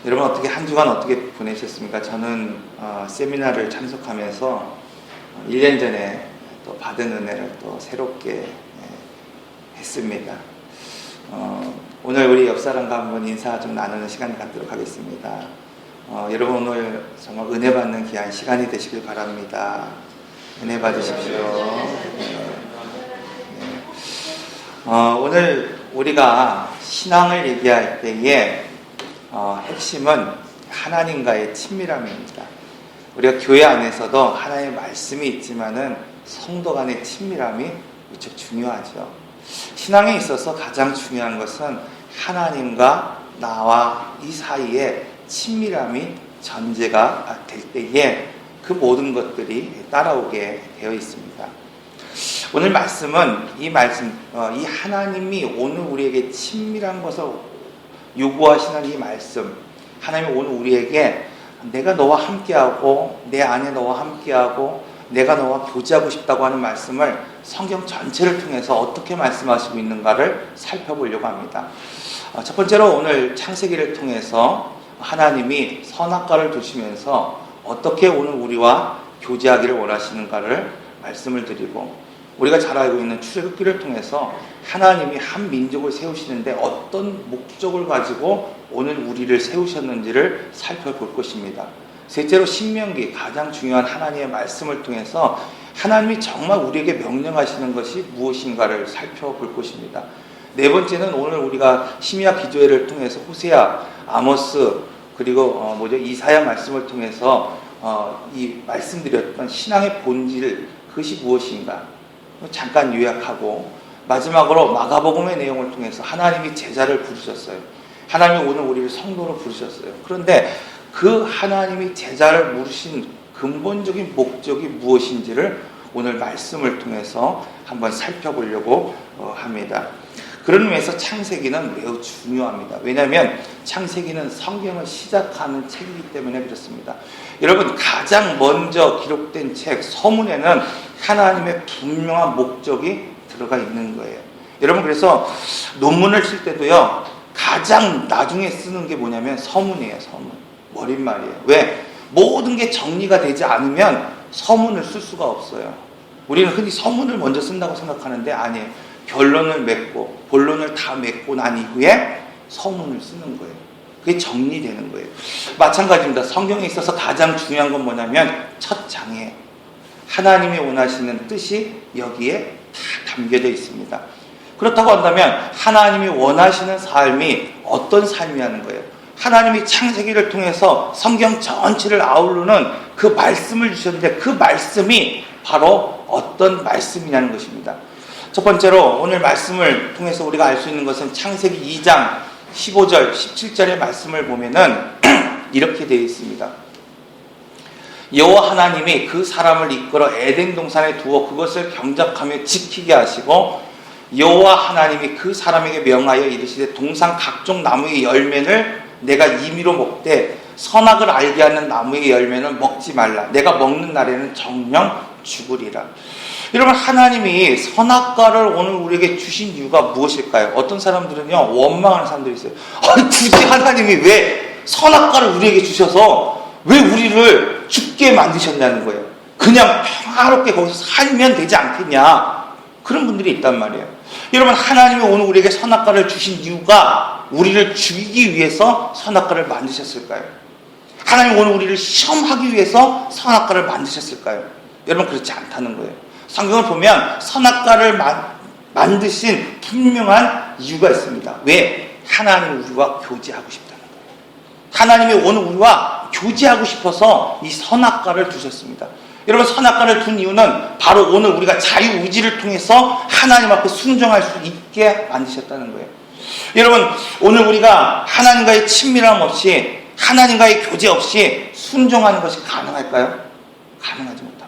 여러분 어떻게 한 주간 어떻게 보내셨습니까? 저는 세미나를 참석하면서 1년 전에 또 받은 은혜를 또 새롭게 했습니다. 오늘 우리 옆 사람과 한번 인사 좀 나누는 시간을 갖도록 하겠습니다. 여러분 오늘 정말 은혜 받는 귀한 시간이 되시길 바랍니다. 은혜 받으십시오. 오늘 우리가 신앙을 얘기할 때에 핵심은 하나님과의 친밀함입니다. 우리가 교회 안에서도 하나님의 말씀이 있지만은 성도 간의 친밀함이 무척 중요하죠. 신앙에 있어서 가장 중요한 것은 하나님과 나와 이 사이에 친밀함이 전제가 될 때에 그 모든 것들이 따라오게 되어 있습니다. 오늘 말씀은 이 하나님이 오늘 우리에게 친밀한 것을 요구하시는 이 말씀, 하나님이 오늘 우리에게 내가 너와 함께하고 내 안에 너와 함께하고 내가 너와 교제하고 싶다고 하는 말씀을 성경 전체를 통해서 어떻게 말씀하시고 있는가를 살펴보려고 합니다. 첫 번째로 오늘 창세기를 통해서 하나님이 선악과를 두시면서 어떻게 오늘 우리와 교제하기를 원하시는가를 말씀을 드리고, 우리가 잘 알고 있는 출애굽기를 통해서 하나님이 한 민족을 세우시는데 어떤 목적을 가지고 오늘 우리를 세우셨는지를 살펴볼 것입니다. 셋째로 신명기, 가장 중요한 하나님의 말씀을 통해서 하나님이 정말 우리에게 명령하시는 것이 무엇인가를 살펴볼 것입니다. 네 번째는 오늘 우리가 심야 기도회를 통해서 호세아, 아모스, 그리고 이사야 말씀을 통해서 이 말씀드렸던 신앙의 본질, 그것이 무엇인가 잠깐 요약하고, 마지막으로 마가복음의 내용을 통해서 하나님이 제자를 부르셨어요. 하나님이 오늘 우리를 성도로 부르셨어요. 그런데 그 하나님이 제자를 부르신 근본적인 목적이 무엇인지를 오늘 말씀을 통해서 한번 살펴보려고 합니다. 그런 의미에서 창세기는 매우 중요합니다. 왜냐하면 창세기는 성경을 시작하는 책이기 때문에 그렇습니다. 여러분, 가장 먼저 기록된 책 서문에는 하나님의 분명한 목적이 들어가 있는 거예요. 여러분, 그래서 논문을 쓸 때도요, 가장 나중에 쓰는 게 뭐냐면 서문이에요. 서문, 머릿말이에요. 왜? 모든 게 정리가 되지 않으면 서문을 쓸 수가 없어요. 우리는 흔히 서문을 먼저 쓴다고 생각하는데 아니에요. 결론을 맺고 본론을 다 맺고 난 이후에 서문을 쓰는 거예요. 그게 정리되는 거예요. 마찬가지입니다. 성경에 있어서 가장 중요한 건 뭐냐면 첫 장에 하나님이 원하시는 뜻이 여기에 다 담겨져 있습니다. 그렇다고 한다면 하나님이 원하시는 삶이 어떤 삶이라는 거예요. 하나님이 창세기를 통해서 성경 전체를 아우르는 그 말씀을 주셨는데 그 말씀이 바로 어떤 말씀이냐는 것입니다. 첫 번째로 오늘 말씀을 통해서 우리가 알 수 있는 것은 창세기 2장 15절 17절의 말씀을 보면은 이렇게 되어 있습니다. 여호와 하나님이 그 사람을 이끌어 에덴 동산에 두어 그것을 경작하며 지키게 하시고, 여호와 하나님이 그 사람에게 명하여 이르시되 동산 각종 나무의 열매를 내가 임의로 먹되 선악을 알게 하는 나무의 열매는 먹지 말라. 내가 먹는 날에는 정령 죽으리라. 여러분, 하나님이 선악과를 오늘 우리에게 주신 이유가 무엇일까요? 어떤 사람들은요, 원망하는 사람들이 있어요. 굳이 하나님이 왜 선악과를 우리에게 주셔서 왜 우리를 죽게 만드셨냐는 거예요. 그냥 평화롭게 거기서 살면 되지 않겠냐. 그런 분들이 있단 말이에요. 여러분, 하나님이 오늘 우리에게 선악과를 주신 이유가 우리를 죽이기 위해서 선악과를 만드셨을까요? 하나님 오늘 우리를 시험하기 위해서 선악과를 만드셨을까요? 여러분, 그렇지 않다는 거예요. 성경을 보면 선악과를 만드신 분명한 이유가 있습니다. 왜? 하나님이 우리와 교제하고 싶다는 거예요. 하나님이 오늘 우리와 교제하고 싶어서 이 선악과를 두셨습니다. 여러분, 선악과를 둔 이유는 바로 오늘 우리가 자유의지를 통해서 하나님 앞에 순종할 수 있게 만드셨다는 거예요. 여러분, 오늘 우리가 하나님과의 친밀함 없이, 하나님과의 교제 없이 순종하는 것이 가능할까요? 가능하지 못합니다.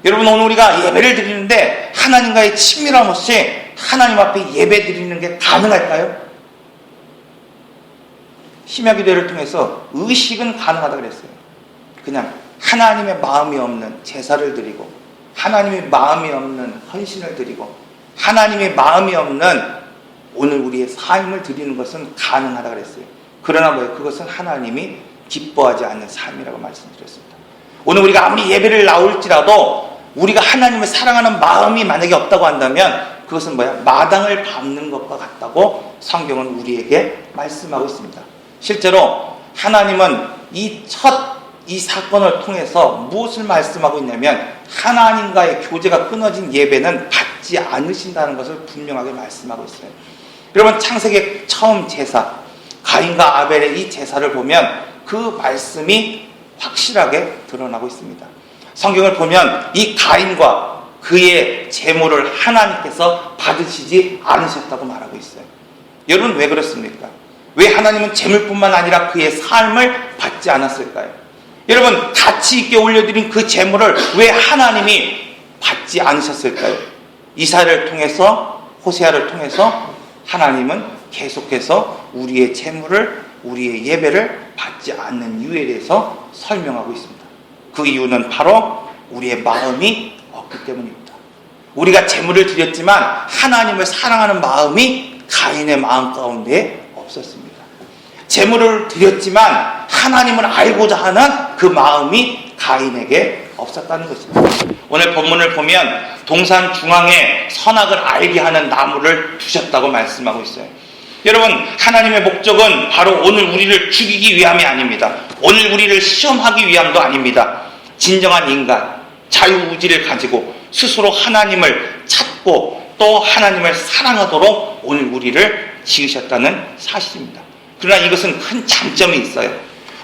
여러분, 오늘 우리가 예배를 드리는데 하나님과의 친밀함 없이 하나님 앞에 예배 드리는 게 가능할까요? 심야 기도회를 통해서 의식은 가능하다 그랬어요. 그냥 하나님의 마음이 없는 제사를 드리고, 하나님의 마음이 없는 헌신을 드리고, 하나님의 마음이 없는 오늘 우리의 삶을 드리는 것은 가능하다 그랬어요. 그러나 그것은 하나님이 기뻐하지 않는 삶이라고 말씀드렸습니다. 오늘 우리가 아무리 예배를 나올지라도 우리가 하나님을 사랑하는 마음이 만약에 없다고 한다면 그것은 마당을 밟는 것과 같다고 성경은 우리에게 말씀하고 있습니다. 실제로 하나님은 이 사건을 통해서 무엇을 말씀하고 있냐면 하나님과의 교제가 끊어진 예배는 받지 않으신다는 것을 분명하게 말씀하고 있어요. 여러분, 창세기 처음 제사, 가인과 아벨의 이 제사를 보면 그 말씀이 확실하게 드러나고 있습니다. 성경을 보면 이 가인과 그의 제물을 하나님께서 받으시지 않으셨다고 말하고 있어요. 여러분, 왜 그렇습니까? 왜 하나님은 제물뿐만 아니라 그의 삶을 받지 않았을까요? 여러분, 가치 있게 올려드린 그 제물을 왜 하나님이 받지 않으셨을까요? 이사야를 통해서, 호세아를 통해서 하나님은 계속해서 우리의 제물을, 우리의 예배를 받지 않는 이유에 대해서 설명하고 있습니다. 그 이유는 바로 우리의 마음이 없기 때문입니다. 우리가 제물을 드렸지만 하나님을 사랑하는 마음이 가인의 마음 가운데 없었습니다. 제물을 드렸지만 하나님을 알고자 하는 그 마음이 가인에게 없었다는 것입니다. 오늘 본문을 보면 동산 중앙에 선악을 알게 하는 나무를 두셨다고 말씀하고 있어요. 여러분, 하나님의 목적은 바로 오늘 우리를 죽이기 위함이 아닙니다. 오늘 우리를 시험하기 위함도 아닙니다. 진정한 인간, 자유의지를 가지고 스스로 하나님을 찾고 또 하나님을 사랑하도록 오늘 우리를 지으셨다는 사실입니다. 그러나 이것은 큰 장점이 있어요.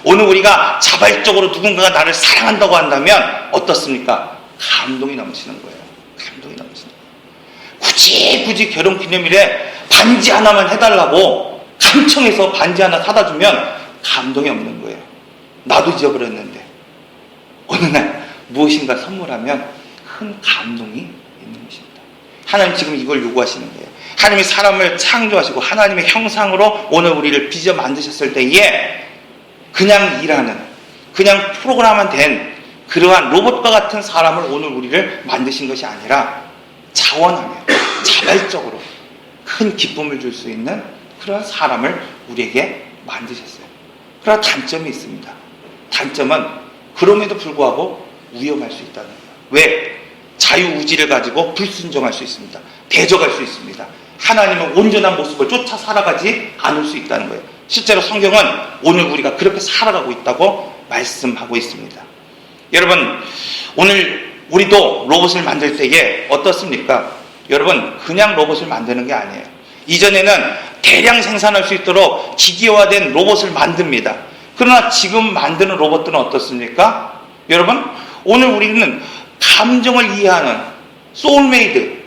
오늘 우리가 자발적으로 누군가가 나를 사랑한다고 한다면 어떻습니까? 감동이 넘치는 거예요. 감동이 넘치는 거예요. 굳이 결혼기념일에 반지 하나만 해달라고 감청해서 반지 하나 사다 주면 감동이 없는 거예요. 나도 잊어버렸는데 어느 날 무엇인가 선물하면 큰 감동이 있는 것입니다. 하나님 지금 이걸 요구하시는 거예요. 하나님이 사람을 창조하시고 하나님의 형상으로 오늘 우리를 빚어 만드셨을 때에 그냥 일하는, 그냥 프로그램화된 그러한 로봇과 같은 사람을 오늘 우리를 만드신 것이 아니라 자원하며 자발적으로 큰 기쁨을 줄 수 있는 그러한 사람을 우리에게 만드셨어요. 그러나 단점이 있습니다. 단점은 그럼에도 불구하고 위험할 수 있다는 거예요. 왜? 자유의지를 가지고 불순종할 수 있습니다. 대적할 수 있습니다. 하나님의 온전한 모습을 쫓아 살아가지 않을 수 있다는 거예요. 실제로 성경은 오늘 우리가 그렇게 살아가고 있다고 말씀하고 있습니다. 여러분, 오늘 우리도 로봇을 만들 때에 어떻습니까? 여러분, 그냥 로봇을 만드는 게 아니에요. 이전에는 대량 생산할 수 있도록 기계화된 로봇을 만듭니다. 그러나 지금 만드는 로봇들은 어떻습니까? 여러분, 오늘 우리는 감정을 이해하는 소울메이드,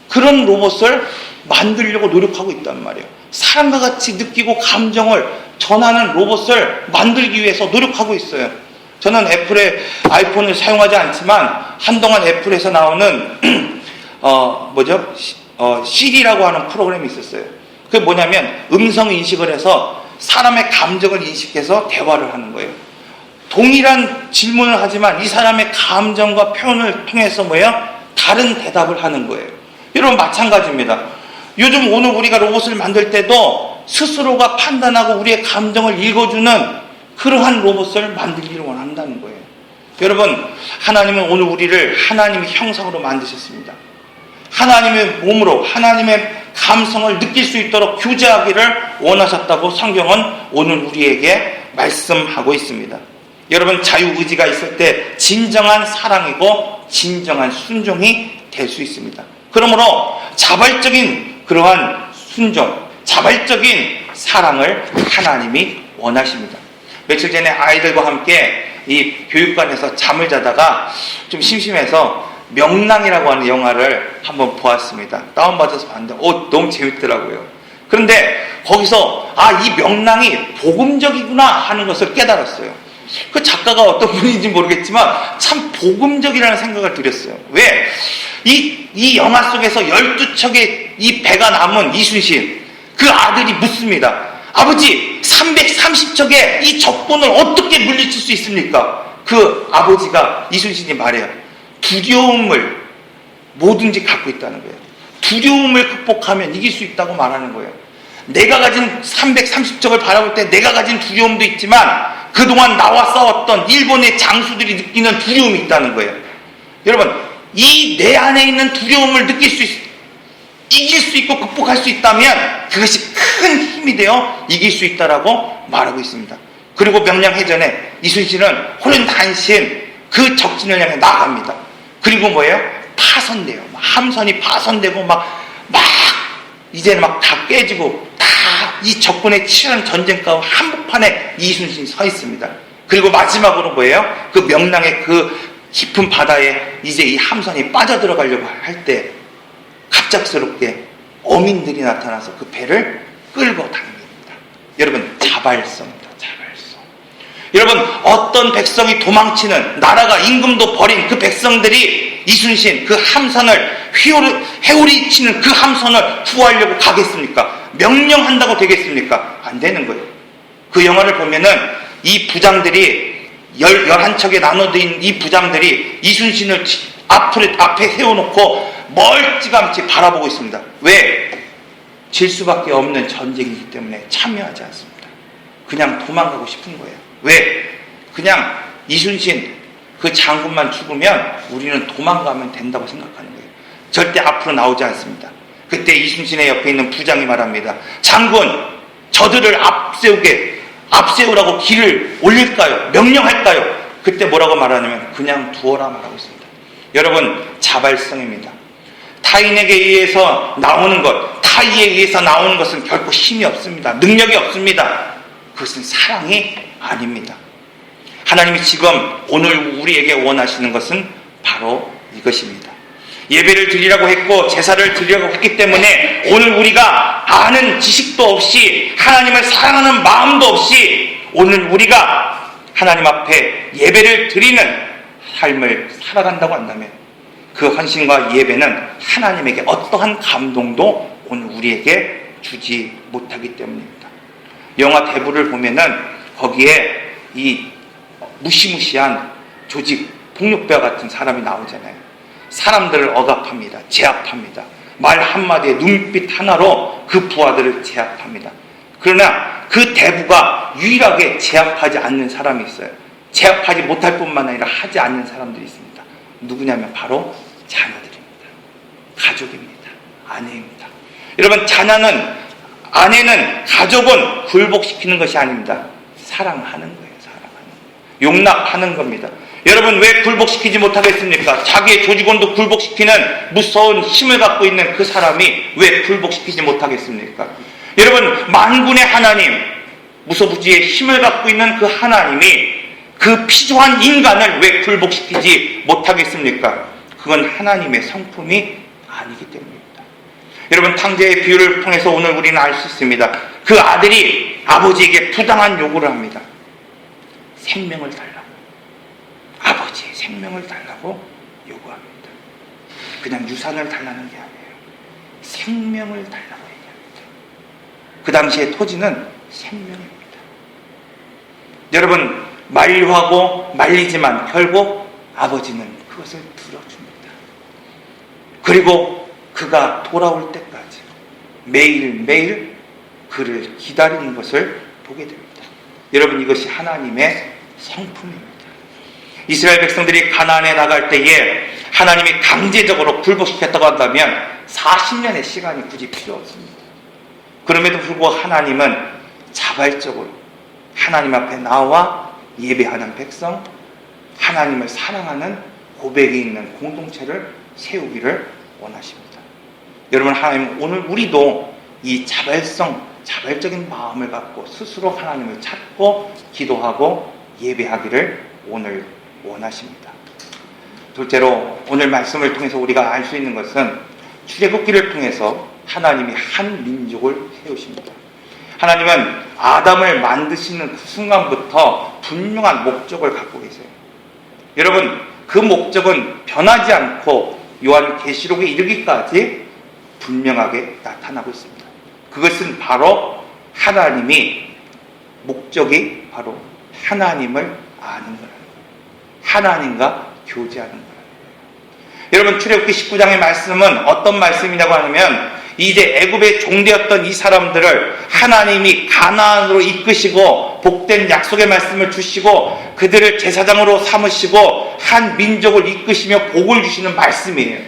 그런 로봇을 만들려고 노력하고 있단 말이에요. 사람과 같이 느끼고 감정을 전하는 로봇을 만들기 위해서 노력하고 있어요. 저는 애플의 아이폰을 사용하지 않지만 한동안 애플에서 나오는 시리라고 하는 프로그램이 있었어요. 그게 뭐냐면 음성 인식을 해서 사람의 감정을 인식해서 대화를 하는 거예요. 동일한 질문을 하지만 이 사람의 감정과 표현을 통해서 다른 대답을 하는 거예요. 여러분, 마찬가지입니다. 요즘 오늘 우리가 로봇을 만들 때도 스스로가 판단하고 우리의 감정을 읽어주는 그러한 로봇을 만들기를 원한다는 거예요. 여러분, 하나님은 오늘 우리를 하나님의 형상으로 만드셨습니다. 하나님의 몸으로 하나님의 감성을 느낄 수 있도록 교제하기를 원하셨다고 성경은 오늘 우리에게 말씀하고 있습니다. 여러분, 자유의지가 있을 때 진정한 사랑이고 진정한 순종이 될 수 있습니다. 그러므로 자발적인 그러한 순종, 자발적인 사랑을 하나님이 원하십니다. 며칠 전에 아이들과 함께 이 교육관에서 잠을 자다가 좀 심심해서 명랑이라고 하는 영화를 한번 보았습니다. 다운받아서 봤는데 너무 재밌더라고요. 그런데 거기서 이 명랑이 복음적이구나 하는 것을 깨달았어요. 그 작가가 어떤 분인지 모르겠지만 참 복음적이라는 생각을 들었어요. 왜? 이 영화 속에서 12척의 이 배가 남은 이순신, 그 아들이 묻습니다. 아버지, 330척의 이 적군을 어떻게 물리칠 수 있습니까? 그 아버지가, 이순신이 말해요. 두려움을 뭐든지 갖고 있다는 거예요. 두려움을 극복하면 이길 수 있다고 말하는 거예요. 내가 가진 330적을 바라볼 때 내가 가진 두려움도 있지만 그동안 나와 싸웠던 일본의 장수들이 느끼는 두려움이 있다는 거예요. 여러분, 이 내 안에 있는 두려움을 이길 수 있고 극복할 수 있다면 그것이 큰 힘이 되어 이길 수 있다라고 말하고 있습니다. 그리고 명량해전에 이순신은 호련단신 그 적진을 향해 나갑니다. 그리고 뭐예요? 파선돼요. 함선이 파선되고 막 이제는 막 다 깨지고 다 이 적군의 치열한 전쟁 가운데 한복판에 이순신이 서 있습니다. 그리고 마지막으로 뭐예요? 그 명량의 그 깊은 바다에 이제 이 함선이 빠져들어가려고 할 때 갑작스럽게 어민들이 나타나서 그 배를 끌고 당깁니다. 여러분, 자발성입니다. 자발성. 여러분, 어떤 백성이 도망치는, 나라가 임금도 버린 그 백성들이 이순신 그 함선을 회오리 치는 그 함선을 구하려고 가겠습니까? 명령한다고 되겠습니까? 안 되는 거예요. 그 영화를 보면은 이 부장들이 11척에 나눠진 이 부장들이 이순신을 앞에 세워놓고 멀찌감치 바라보고 있습니다. 왜? 질 수밖에 없는 전쟁이기 때문에 참여하지 않습니다. 그냥 도망가고 싶은 거예요. 왜? 그냥 이순신 그 장군만 죽으면 우리는 도망가면 된다고 생각하는 거예요. 절대 앞으로 나오지 않습니다. 그때 이순신의 옆에 있는 부장이 말합니다. 장군, 저들을 앞세우라고 길을 올릴까요? 명령할까요? 그때 뭐라고 말하냐면 그냥 두어라 말하고 있습니다. 여러분, 자발성입니다. 타인에게 의해서 나오는 것, 타의에 의해서 나오는 것은 결코 힘이 없습니다. 능력이 없습니다. 그것은 사랑이 아닙니다. 하나님이 지금 오늘 우리에게 원하시는 것은 바로 이것입니다. 예배를 드리라고 했고 제사를 드리라고 했기 때문에 오늘 우리가 아는 지식도 없이 하나님을 사랑하는 마음도 없이 오늘 우리가 하나님 앞에 예배를 드리는 삶을 살아간다고 한다면 그 헌신과 예배는 하나님에게 어떠한 감동도 오늘 우리에게 주지 못하기 때문입니다. 영화 대부를 보면은 거기에 이 무시무시한 조직 폭력배와 같은 사람이 나오잖아요. 사람들을 억압합니다. 제압합니다. 말 한마디에 눈빛 하나로 그 부하들을 제압합니다. 그러나 그 대부가 유일하게 제압하지 않는 사람이 있어요. 제압하지 못할 뿐만 아니라 하지 않는 사람들이 있습니다. 누구냐면 바로 자녀들입니다. 가족입니다. 아내입니다. 여러분, 아내는 가족은 굴복시키는 것이 아닙니다. 사랑하는 거예요. 사랑하는 거예요. 용납하는 겁니다. 여러분, 왜 굴복시키지 못하겠습니까? 자기의 조직원도 굴복시키는 무서운 힘을 갖고 있는 그 사람이 왜 굴복시키지 못하겠습니까? 여러분, 만군의 하나님, 무소부지의 힘을 갖고 있는 그 하나님이 그 피조한 인간을 왜 굴복시키지 못하겠습니까? 그건 하나님의 성품이 아니기 때문입니다. 여러분, 탕자의 비유를 통해서 오늘 우리는 알 수 있습니다. 그 아들이 아버지에게 부당한 요구를 합니다. 생명을 달라고. 아버지의 생명을 달라고 요구합니다. 그냥 유산을 달라는 게 아니에요. 생명을 달라고 얘기합니다. 그 당시의 토지는 생명입니다. 여러분, 만류하고 말리지만 결국 아버지는 그것을 들어줍니다. 그리고 그가 돌아올 때까지 매일매일 그를 기다리는 것을 보게 됩니다. 여러분, 이것이 하나님의 성품입니다. 이스라엘 백성들이 가나안에 나갈 때에 하나님이 강제적으로 굴복시켰다고 한다면 40년의 시간이 굳이 필요 없습니다. 그럼에도 불구하고 하나님은 자발적으로 하나님 앞에 나와 예배하는 백성, 하나님을 사랑하는 고백이 있는 공동체를 세우기를 원하십니다. 여러분, 하나님 오늘 우리도 이 자발적인 마음을 갖고 스스로 하나님을 찾고 기도하고 예배하기를 오늘 원하십니다. 둘째로 오늘 말씀을 통해서 우리가 알 수 있는 것은 출애굽기를 통해서 하나님이 한 민족을 세우십니다. 하나님은 아담을 만드시는 그 순간부터 분명한 목적을 갖고 계세요. 여러분, 그 목적은 변하지 않고 요한계시록에 이르기까지 분명하게 나타나고 있습니다. 그것은 바로 하나님이 목적이 바로 하나님을 아는 거라는 거예요. 하나님과 교제하는 거라는 거예요. 여러분, 출애굽기 19장의 말씀은 어떤 말씀이냐고 하면 이제 애굽의 종되었던 이 사람들을 하나님이 가나안으로 이끄시고 복된 약속의 말씀을 주시고 그들을 제사장으로 삼으시고 한 민족을 이끄시며 복을 주시는 말씀이에요.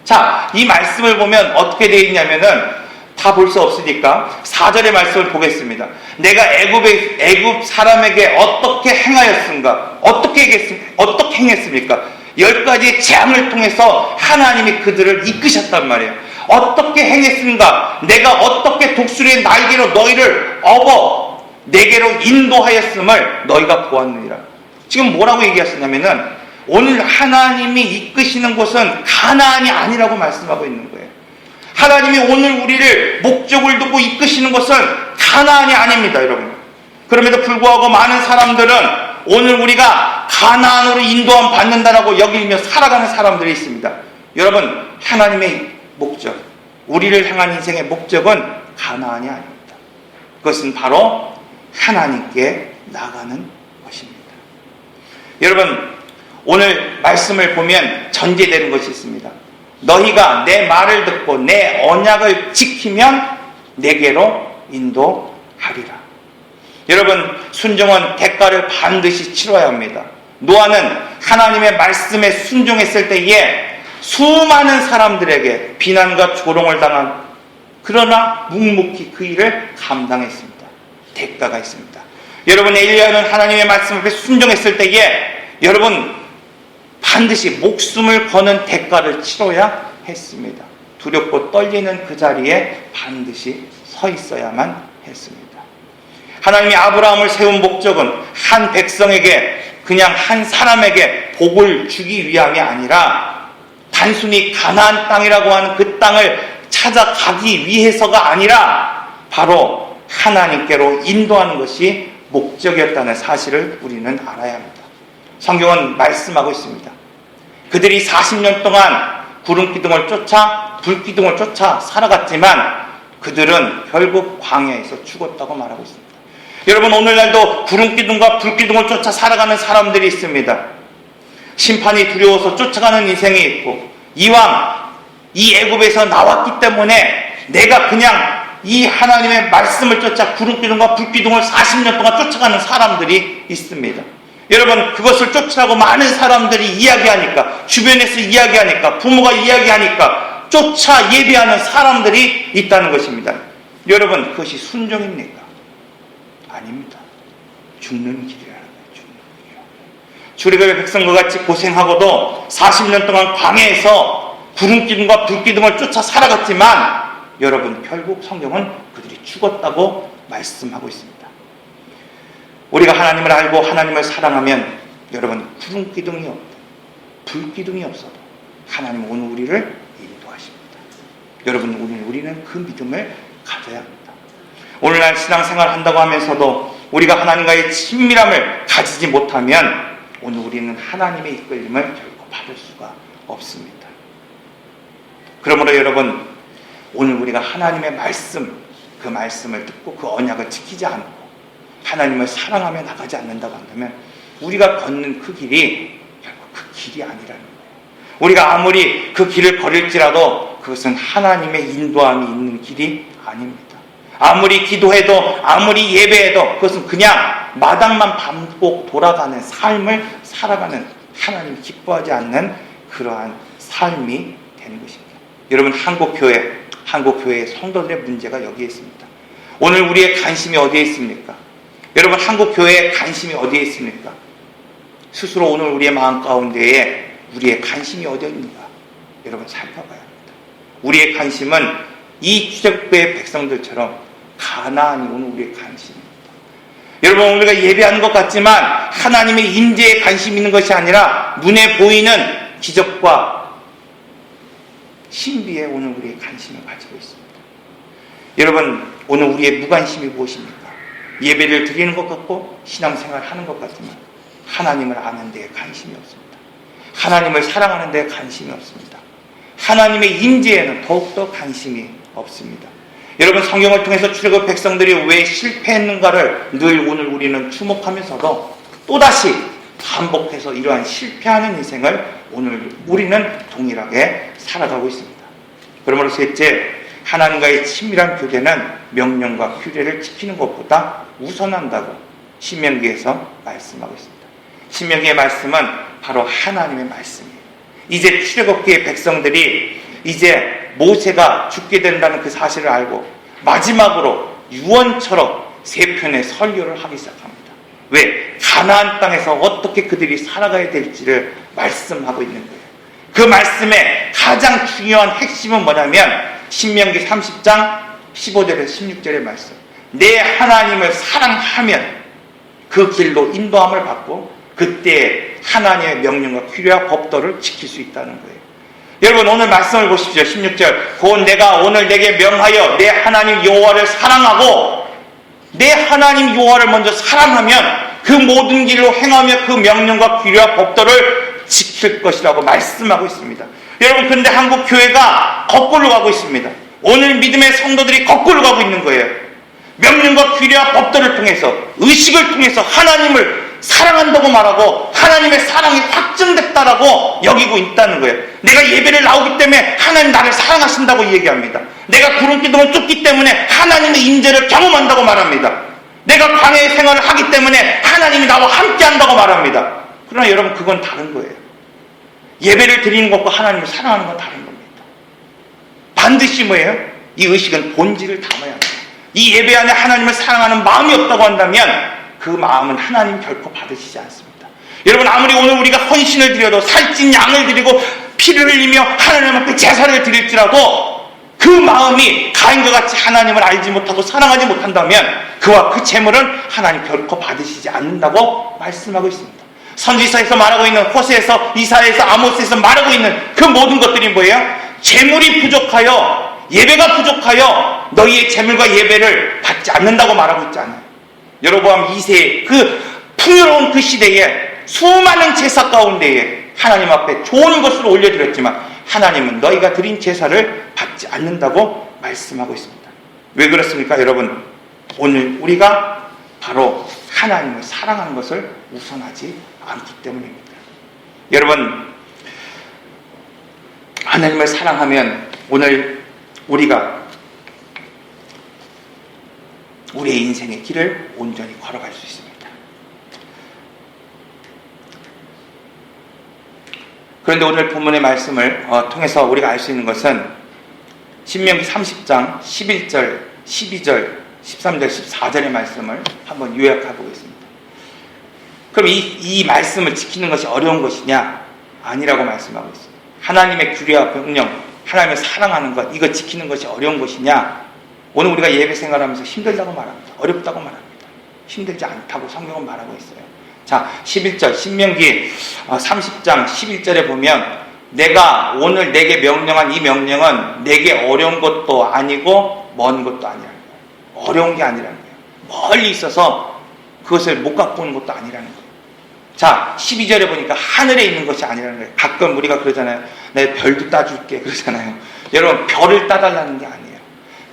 자, 이 말씀을 보면 어떻게 되어 있냐면은 다 볼 수 없으니까 4절의 말씀을 보겠습니다. 내가 애굽 사람에게 어떻게 행하였습니까? 어떻게 행했습니까? 10가지의 재앙을 통해서 하나님이 그들을 이끄셨단 말이에요. 어떻게 행했습니까? 내가 어떻게 독수리의 날개로 너희를 업어 내게로 인도하였음을 너희가 보았느니라. 지금 뭐라고 얘기하시냐면은 오늘 하나님이 이끄시는 곳은 가나안이 아니라고 말씀하고 있는 거예요. 하나님이 오늘 우리를 목적을 두고 이끄시는 것은 가나안이 아닙니다, 여러분. 그럼에도 불구하고 많은 사람들은 오늘 우리가 가나안으로 인도함 받는다라고 여기며 살아가는 사람들이 있습니다. 여러분, 하나님의 목적, 우리를 향한 인생의 목적은 가나안이 아닙니다. 그것은 바로 하나님께 나가는 것입니다. 여러분, 오늘 말씀을 보면 전제되는 것이 있습니다. 너희가 내 말을 듣고 내 언약을 지키면 내게로 인도하리라. 여러분, 순종은 대가를 반드시 치러야 합니다. 노아는 하나님의 말씀에 순종했을 때에 수많은 사람들에게 비난과 조롱을 당한, 그러나 묵묵히 그 일을 감당했습니다. 대가가 있습니다. 여러분, 엘리야는 하나님의 말씀 앞에 순종했을 때에 여러분 반드시 목숨을 거는 대가를 치러야 했습니다. 두렵고 떨리는 그 자리에 반드시 서 있어야만 했습니다. 하나님이 아브라함을 세운 목적은 한 백성에게, 그냥 한 사람에게 복을 주기 위함이 아니라 단순히 가나안 땅이라고 하는 그 땅을 찾아가기 위해서가 아니라 바로 하나님께로 인도하는 것이 목적이었다는 사실을 우리는 알아야 합니다. 성경은 말씀하고 있습니다. 그들이 40년 동안 구름기둥을 쫓아 불기둥을 쫓아 살아갔지만 그들은 결국 광야에서 죽었다고 말하고 있습니다. 여러분, 오늘날도 구름기둥과 불기둥을 쫓아 살아가는 사람들이 있습니다. 심판이 두려워서 쫓아가는 인생이 있고, 이왕 이 애굽에서 나왔기 때문에 내가 그냥 이 하나님의 말씀을 쫓아 구름기둥과 불기둥을 40년 동안 쫓아가는 사람들이 있습니다. 여러분, 그것을 쫓으라고 많은 사람들이 이야기하니까, 주변에서 이야기하니까, 부모가 이야기하니까 쫓아 예배하는 사람들이 있다는 것입니다. 여러분, 그것이 순종입니까? 아닙니다. 죽는 길이라는 거예요. 죽는 길이라는 거예요. 출애굽의 백성과 같이 고생하고도 40년 동안 광야에서 구름기둥과 불기둥을 쫓아 살아갔지만 여러분, 결국 성경은 그들이 죽었다고 말씀하고 있습니다. 우리가 하나님을 알고 하나님을 사랑하면 여러분, 구름기둥이 없고 불기둥이 없어도 하나님은 오늘 우리를 인도하십니다. 여러분, 우리는 그 믿음을 가져야 합니다. 오늘날 신앙생활 한다고 하면서도 우리가 하나님과의 친밀함을 가지지 못하면 오늘 우리는 하나님의 이끌림을 결코 받을 수가 없습니다. 그러므로 여러분, 오늘 우리가 하나님의 말씀, 그 말씀을 듣고 그 언약을 지키지 않고 하나님을 사랑하며 나가지 않는다고 한다면 우리가 걷는 그 길이 결국 그 길이 아니라는 거예요. 우리가 아무리 그 길을 걸을지라도 그것은 하나님의 인도함이 있는 길이 아닙니다. 아무리 기도해도 아무리 예배해도 그것은 그냥 마당만 반복 돌아가는 삶을 살아가는, 하나님이 기뻐하지 않는 그러한 삶이 되는 것입니다. 여러분, 한국교회의 성도들의 문제가 여기에 있습니다. 오늘 우리의 관심이 어디에 있습니까? 여러분, 한국교회의 관심이 어디에 있습니까? 스스로 오늘 우리의 마음 가운데에 우리의 관심이 어디에 있는가? 여러분, 살펴봐야 합니다. 우리의 관심은 이 출애굽의 백성들처럼 가나안이 오늘 우리의 관심입니다. 여러분, 우리가 예배하는 것 같지만 하나님의 임재에 관심이 있는 것이 아니라 눈에 보이는 기적과 신비에 오늘 우리의 관심을 가지고 있습니다. 여러분, 오늘 우리의 무관심이 무엇입니까? 예배를 드리는 것 같고 신앙생활 하는 것 같지만 하나님을 아는 데에 관심이 없습니다. 하나님을 사랑하는 데에 관심이 없습니다. 하나님의 임재에는 더욱더 관심이 없습니다. 여러분, 성경을 통해서 출애굽 백성들이 왜 실패했는가를 늘 오늘 우리는 주목하면서도 또다시 반복해서 이러한 실패하는 인생을 오늘 우리는 동일하게 살아가고 있습니다. 그러므로 셋째, 하나님과의 친밀한 교제는 명령과 규례를 지키는 것보다 우선한다고 신명기에서 말씀하고 있습니다. 신명기의 말씀은 바로 하나님의 말씀이에요. 이제 출애굽기의 백성들이 이제 모세가 죽게 된다는 그 사실을 알고 마지막으로 유언처럼 세 편의 설교를 하기 시작합니다. 왜? 가나안 땅에서 어떻게 그들이 살아가야 될지를 말씀하고 있는 거예요. 그 말씀의 가장 중요한 핵심은 뭐냐면 신명기 30장 15절에서 16절의 말씀. 내 하나님을 사랑하면 그 길로 인도함을 받고 그때 하나님의 명령과 규례와 법도를 지킬 수 있다는 거예요. 여러분 오늘 말씀을 보십시오. 16절. 곧 내가 오늘 내게 명하여 내 하나님 여호와를 사랑하고 내 하나님 여호와를 먼저 사랑하면 그 모든 길로 행하며 그 명령과 규례와 법도를 지킬 것이라고 말씀하고 있습니다. 여러분 그런데 한국 교회가 거꾸로 가고 있습니다. 오늘 믿음의 성도들이 거꾸로 가고 있는 거예요. 명령과 규례와 법도를 통해서 의식을 통해서 하나님을 사랑한다고 말하고 하나님의 사랑이 확증됐다라고 여기고 있다는 거예요. 내가 예배를 나오기 때문에 하나님 나를 사랑하신다고 얘기합니다. 내가 구름기둥을 쫓기 때문에 하나님의 인재를 경험한다고 말합니다. 내가 광야의 생활을 하기 때문에 하나님이 나와 함께한다고 말합니다. 그러나 여러분 그건 다른 거예요. 예배를 드리는 것과 하나님을 사랑하는 건 다른 겁니다. 반드시 뭐예요? 이 의식은 본질을 담아야 합니다. 이 예배 안에 하나님을 사랑하는 마음이 없다고 한다면 그 마음은 하나님 결코 받으시지 않습니다. 여러분 아무리 오늘 우리가 헌신을 드려도 살찐 양을 드리고 피를 흘리며 하나님 앞에 제사를 드릴지라도 그 마음이 가인과 같이 하나님을 알지 못하고 사랑하지 못한다면 그와 그 재물은 하나님 결코 받으시지 않는다고 말씀하고 있습니다. 선지서에서 말하고 있는 호세에서 이사야에서 아모스에서 말하고 있는 그 모든 것들이 뭐예요? 재물이 부족하여 예배가 부족하여 너희의 재물과 예배를 받지 않는다고 말하고 있잖아요. 여로보암 2세의 그 풍요로운 그 시대에 수많은 제사 가운데에 하나님 앞에 좋은 것을 올려드렸지만 하나님은 너희가 드린 제사를 받지 않는다고 말씀하고 있습니다. 왜 그렇습니까? 여러분 오늘 우리가 바로 하나님을 사랑하는 것을 우선하지 않기 때문입니다. 여러분 하나님을 사랑하면 오늘 우리가 우리의 인생의 길을 온전히 걸어갈 수 있습니다. 그런데 오늘 본문의 말씀을 통해서 우리가 알 수 있는 것은 신명기 30장 11절, 12절, 13절, 14절의 말씀을 한번 요약해 보겠습니다. 그럼 이 말씀을 지키는 것이 어려운 것이냐? 아니라고 말씀하고 있습니다. 하나님의 규례와 명령, 하나님을 사랑하는 것, 이거 지키는 것이 어려운 것이냐? 오늘 우리가 예배 생활하면서 힘들다고 말합니다. 어렵다고 말합니다. 힘들지 않다고 성경은 말하고 있어요. 자, 11절 신명기 30장 11절에 보면 내가 오늘 내게 명령한 이 명령은 내게 어려운 것도 아니고 먼 것도 아니라는 거예요. 어려운 게 아니라는 거예요. 멀리 있어서 그것을 못 갖고 오는 것도 아니라는 거예요. 자, 12절에 보니까 하늘에 있는 것이 아니라는 거예요. 가끔 우리가 그러잖아요. 내가 별도 따줄게 그러잖아요. 여러분 별을 따달라는 게 아니에요.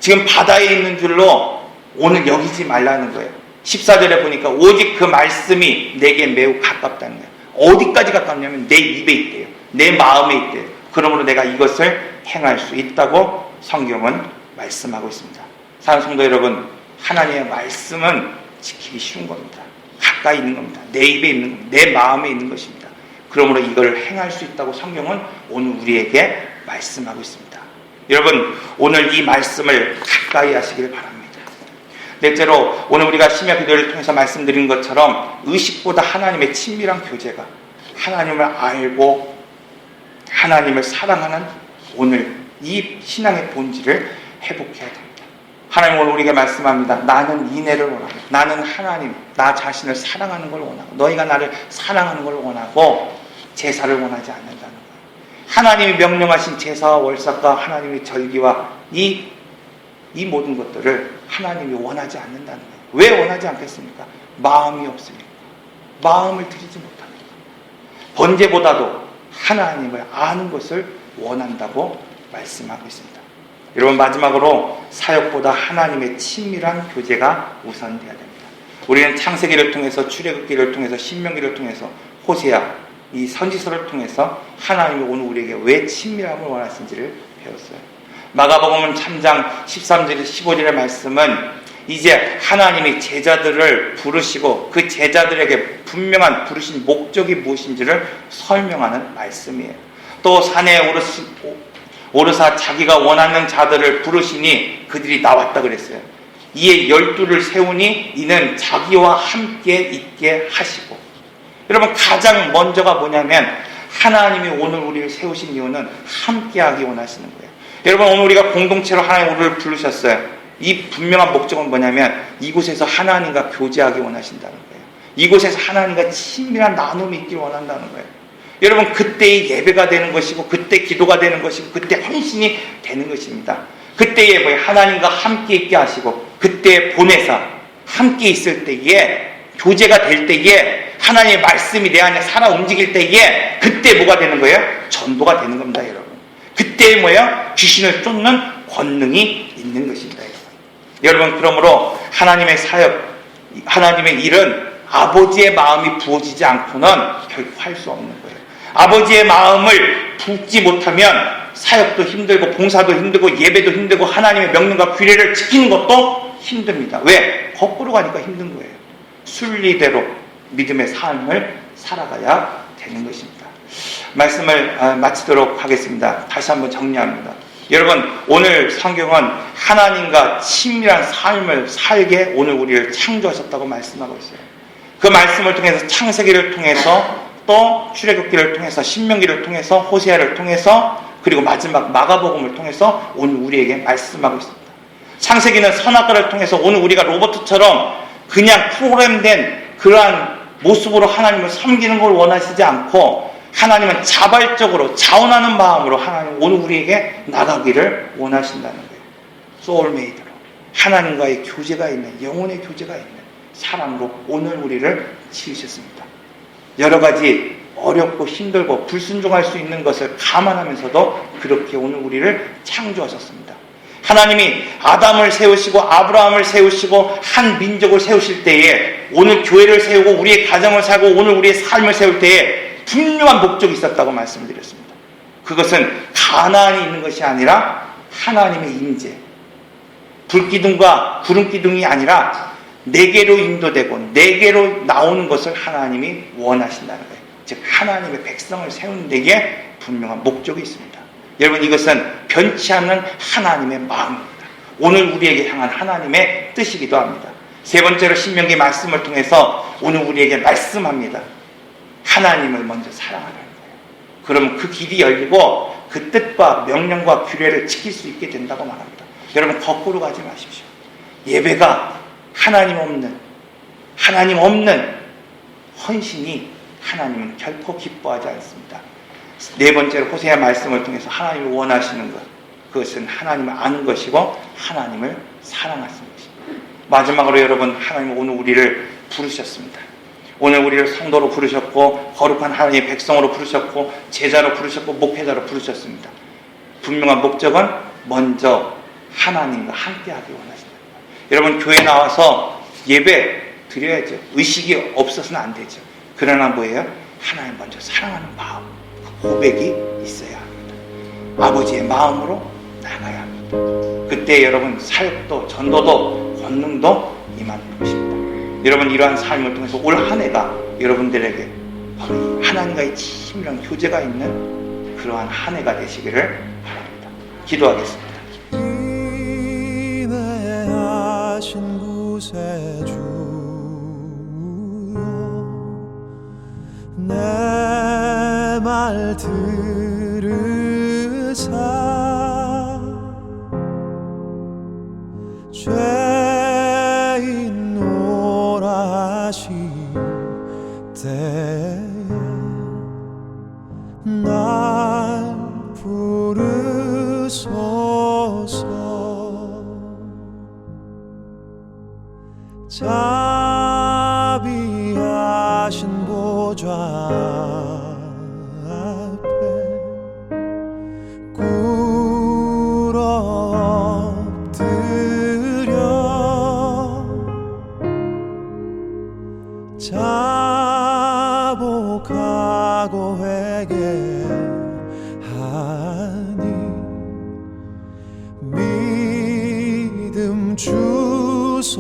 지금 바다에 있는 줄로 오늘 여기지 말라는 거예요. 14절에 보니까 오직 그 말씀이 내게 매우 가깝다는 거예요. 어디까지 가깝냐면 내 입에 있대요. 내 마음에 있대요. 그러므로 내가 이것을 행할 수 있다고 성경은 말씀하고 있습니다. 사랑하는 성도 여러분, 하나님의 말씀은 지키기 쉬운 겁니다. 가까이 있는 겁니다. 내 입에 있는 겁니다. 내 마음에 있는 것입니다. 그러므로 이걸 행할 수 있다고 성경은 오늘 우리에게 말씀하고 있습니다. 여러분 오늘 이 말씀을 가까이 하시길 바랍니다. 넷째로 오늘 우리가 심야 기도를 통해서 말씀드린 것처럼 의식보다 하나님의 친밀한 교제가 하나님을 알고 하나님을 사랑하는 오늘 이 신앙의 본질을 회복해야 됩니다. 하나님 오늘 우리에게 말씀합니다. 나는 인애를 원하고 나는 하나님 나 자신을 사랑하는 걸 원하고 너희가 나를 사랑하는 걸 원하고 제사를 원하지 않는다는 거예요. 하나님이 명령하신 제사와 월삭과 하나님의 절기와 이 모든 것들을 하나님이 원하지 않는다는 거예요. 왜 원하지 않겠습니까? 마음이 없으니까. 마음을 들이지 못하니까. 번제보다도 하나님을 아는 것을 원한다고 말씀하고 있습니다. 여러분 마지막으로 사역보다 하나님의 친밀한 교제가 우선되어야 됩니다. 우리는 창세기를 통해서 출애굽기를 통해서 신명기를 통해서 호세아 이 선지서를 통해서 하나님이 오늘 우리에게 왜 친밀함을 원하신지를 배웠어요. 마가복음 3장 13절에서 15절의 말씀은 이제 하나님이 제자들을 부르시고 그 제자들에게 분명한 부르신 목적이 무엇인지를 설명하는 말씀이에요. 또 산에 오르사 자기가 원하는 자들을 부르시니 그들이 나왔다 그랬어요. 이에 12를 세우니 이는 자기와 함께 있게 하시고. 여러분, 가장 먼저가 뭐냐면 하나님이 오늘 우리를 세우신 이유는 함께하기 원하시는 거예요. 여러분, 오늘 우리가 공동체로 하나님 우리를 부르셨어요. 이 분명한 목적은 뭐냐면 이곳에서 하나님과 교제하기 원하신다는 거예요. 이곳에서 하나님과 친밀한 나눔이 있길 원한다는 거예요. 여러분, 그때의 예배가 되는 것이고 그때 기도가 되는 것이고 그때 헌신이 되는 것입니다. 그때에 뭐 하나님과 함께 있게 하시고 그때 보내사 함께 있을 때에 교제가 될 때에 하나님의 말씀이 내 안에 살아 움직일 때에 그때 뭐가 되는 거예요? 전도가 되는 겁니다, 여러분. 그때 뭐예요? 귀신을 쫓는 권능이 있는 것입니다, 여러분. 그러므로 하나님의 사역, 하나님의 일은 아버지의 마음이 부어지지 않고는 결코 할 수 없는 거예요. 아버지의 마음을 붓지 못하면 사역도 힘들고 봉사도 힘들고 예배도 힘들고 하나님의 명령과 규례를 지키는 것도 힘듭니다. 왜? 거꾸로 가니까 힘든 거예요. 순리대로 믿음의 삶을 살아가야 되는 것입니다. 말씀을 마치도록 하겠습니다. 다시 한번 정리합니다. 여러분, 오늘 성경은 하나님과 친밀한 삶을 살게 오늘 우리를 창조하셨다고 말씀하고 있어요. 그 말씀을 통해서 창세기를 통해서 또 출애굽기를 통해서 신명기를 통해서 호세아를 통해서 그리고 마지막 마가복음을 통해서 오늘 우리에게 말씀하고 있습니다. 창세기는 선악과를 통해서 오늘 우리가 로봇처럼 그냥 프로그램된 그러한 모습으로 하나님을 섬기는 걸 원하시지 않고 하나님은 자발적으로 자원하는 마음으로 하나님 오늘 우리에게 나가기를 원하신다는 거예요. 소울메이드로 하나님과의 교제가 있는, 영혼의 교제가 있는 사람으로 오늘 우리를 지으셨습니다. 여러 가지 어렵고 힘들고 불순종할 수 있는 것을 감안하면서도 그렇게 오늘 우리를 창조하셨습니다. 하나님이 아담을 세우시고 아브라함을 세우시고 한 민족을 세우실 때에 오늘 교회를 세우고 우리의 가정을 살고 오늘 우리의 삶을 세울 때에 분명한 목적이 있었다고 말씀드렸습니다. 그것은 가나안이 있는 것이 아니라 하나님의 임재, 불기둥과 구름기둥이 아니라 내게로 인도되고 내게로 나오는 것을 하나님이 원하신다는 거예요. 즉 하나님의 백성을 세우는 데에 분명한 목적이 있습니다. 여러분, 이것은 변치 않는 하나님의 마음입니다. 오늘 우리에게 향한 하나님의 뜻이기도 합니다. 세 번째로 신명기 말씀을 통해서 오늘 우리에게 말씀합니다. 하나님을 먼저 사랑하라는 거예요. 그러면 그 길이 열리고 그 뜻과 명령과 규례를 지킬 수 있게 된다고 말합니다. 여러분, 거꾸로 가지 마십시오. 예배가 하나님 없는 헌신이 하나님은 결코 기뻐하지 않습니다. 네 번째로 호세아 말씀을 통해서 하나님이 원하시는 것, 그것은 하나님을 아는 것이고 하나님을 사랑하는 것입니다. 마지막으로 여러분, 하나님은 오늘 우리를 부르셨습니다. 오늘 우리를 성도로 부르셨고 거룩한 하나님의 백성으로 부르셨고 제자로 부르셨고 목회자로 부르셨습니다. 분명한 목적은 먼저 하나님과 함께하기 원하십니다. 여러분, 교회 나와서 예배 드려야죠. 의식이 없어서는 안 되죠. 그러나 뭐예요? 하나님 먼저 사랑하는 마음, 그 고백이 있어야 합니다. 아버지의 마음으로 나가야 합니다. 그때 여러분 사역도 전도도 권능도 임하는 것입니다. 여러분, 이러한 삶을 통해서 올 한 해가 여러분들에게 바로 하나님과의 친밀한 교제가 있는 그러한 한 해가 되시기를 바랍니다. 기도하겠습니다. 인내하신 구세주여, 내 말 들으사 죄인 노라시 때에 날 부르소서. 자비하신 보좌 앞에 꿇어 엎드려 자복하고 회개하니 주소서